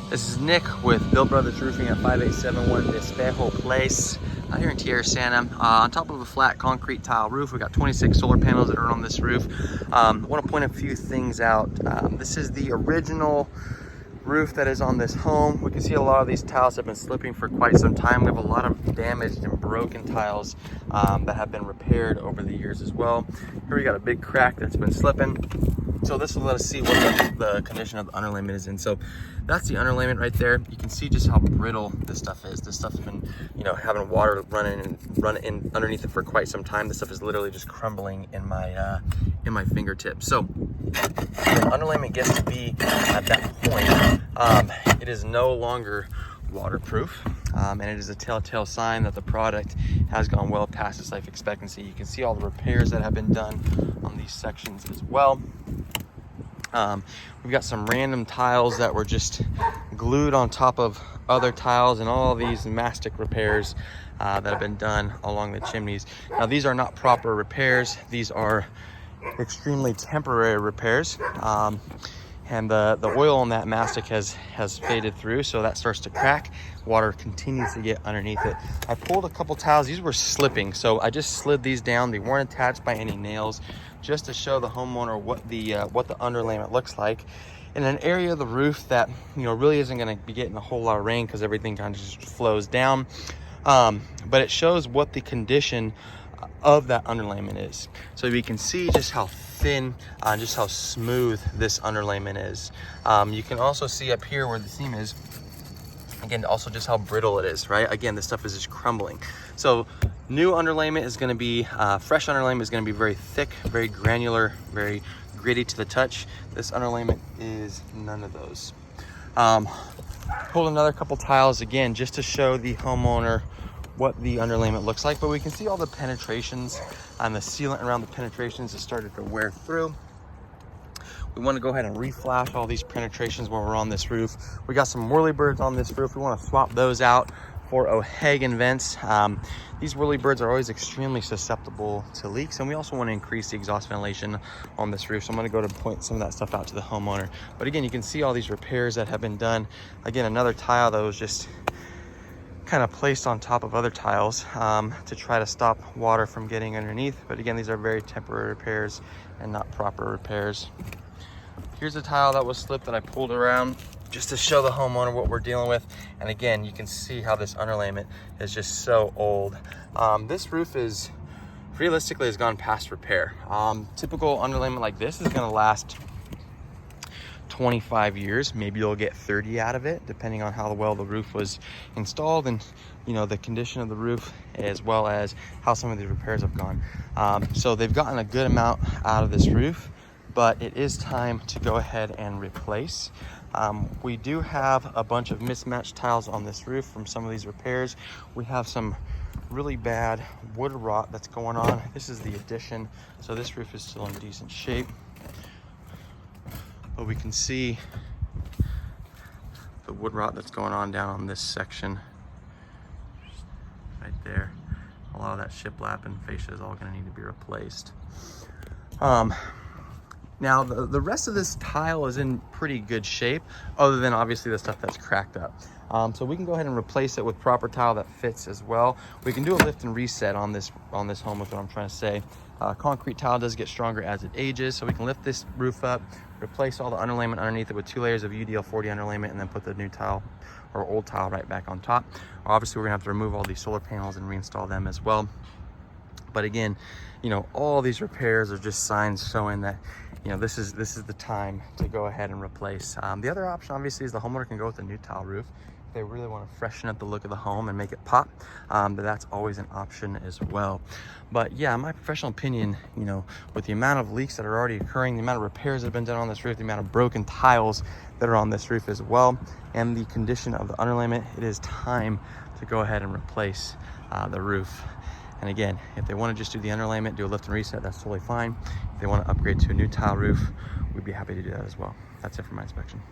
This is Nick with Bill Brothers Roofing at 5871 Despejo Place out here in Tierra Santa. On top of a flat concrete tile roof, we got 26 solar panels that are on this roof. I want to point a few things out. This is the original roof that is on this home. We can see a lot of these tiles have been slipping for quite some time. We have a lot of damaged and broken tiles that have been repaired over the years as well. Here we got a big crack that's been slipping. So this will let us see what the condition of the underlayment is in. So that's the underlayment right there. You can see just how brittle this stuff is. This stuff has been, having water running in underneath it for quite some time. This stuff is literally just crumbling in my fingertips. So when underlayment gets to be at that point, it is no longer waterproof, and it is a telltale sign that the product has gone well past its life expectancy. You can see all the repairs that have been done on these sections as well. We've got some random tiles that were just glued on top of other tiles, and all these mastic repairs that have been done along the chimneys. Now these are not proper repairs. These are extremely temporary repairs. And the oil on that mastic has faded through, so that starts to crack. Water continues to get underneath it. I pulled a couple tiles. These were slipping, so I just slid these down. They weren't attached by any nails, just to show the homeowner what the underlayment looks like in an area of the roof that really isn't going to be getting a whole lot of rain because everything kind of just flows down. But it shows what the condition of that underlayment is. So we can see just how thin, just how smooth this underlayment is. You can also see up here where the seam is, again, also just how brittle it is, right? Again, this stuff is just crumbling. So new underlayment is going to be, fresh underlayment is going to be very thick, very granular, very gritty to the touch. This underlayment is none of those. Pulled another couple tiles again just to show the homeowner what the underlayment looks like, but we can see all the penetrations and the sealant around the penetrations has started to wear through. We want to go ahead and reflash all these penetrations while we're on this roof. We got some whirlybirds on this roof. We want to swap those out for O'Hagan vents. These whirlybirds are always extremely susceptible to leaks, and we also want to increase the exhaust ventilation on this roof. So I'm going to go to point some of that stuff out to the homeowner. But again, you can see all these repairs that have been done. Again, another tile that was just kind of placed on top of other tiles to try to stop water from getting underneath. But again, these are very temporary repairs and not proper repairs. Here's a tile that was slipped that I pulled around just to show the homeowner what we're dealing with. And again, you can see how this underlayment is just so old. This roof is realistically has gone past repair. Typical underlayment like this is going to last 25 years. Maybe you'll get 30 out of it, depending on how well the roof was installed and the condition of the roof, as well as how some of these repairs have gone. So they've gotten a good amount out of this roof, but it is time to go ahead and replace. We do have a bunch of mismatched tiles on this roof from some of these repairs. We have some really bad wood rot that's going on. This is the addition, so this roof is still in decent shape. But we can see the wood rot that's going on down on this section right there. A lot of that shiplap and fascia is all going to need to be replaced. Now the rest of this tile is in pretty good shape, other than obviously the stuff that's cracked up. So we can go ahead and replace it with proper tile that fits as well. We can do a lift and reset on this home, is what I'm trying to say. Concrete tile does get stronger as it ages, so we can lift this roof up, replace all the underlayment underneath it with 2 layers of UDL 40 underlayment, and then put the new tile or old tile right back on top. Obviously, we're gonna have to remove all these solar panels and reinstall them as well. But again, all these repairs are just signs showing that this is the time to go ahead and replace. The other option obviously is the homeowner can go with a new tile roof. They really want to freshen up the look of the home and make it pop, but that's always an option as well. But yeah, in my professional opinion, with the amount of leaks that are already occurring, the amount of repairs that have been done on this roof, the amount of broken tiles that are on this roof as well, and the condition of the underlayment, it is time to go ahead and replace the roof. And again, if they want to just do the underlayment, do a lift and reset, that's totally fine. If they want to upgrade to a new tile roof, we'd be happy to do that as well. That's it for my inspection.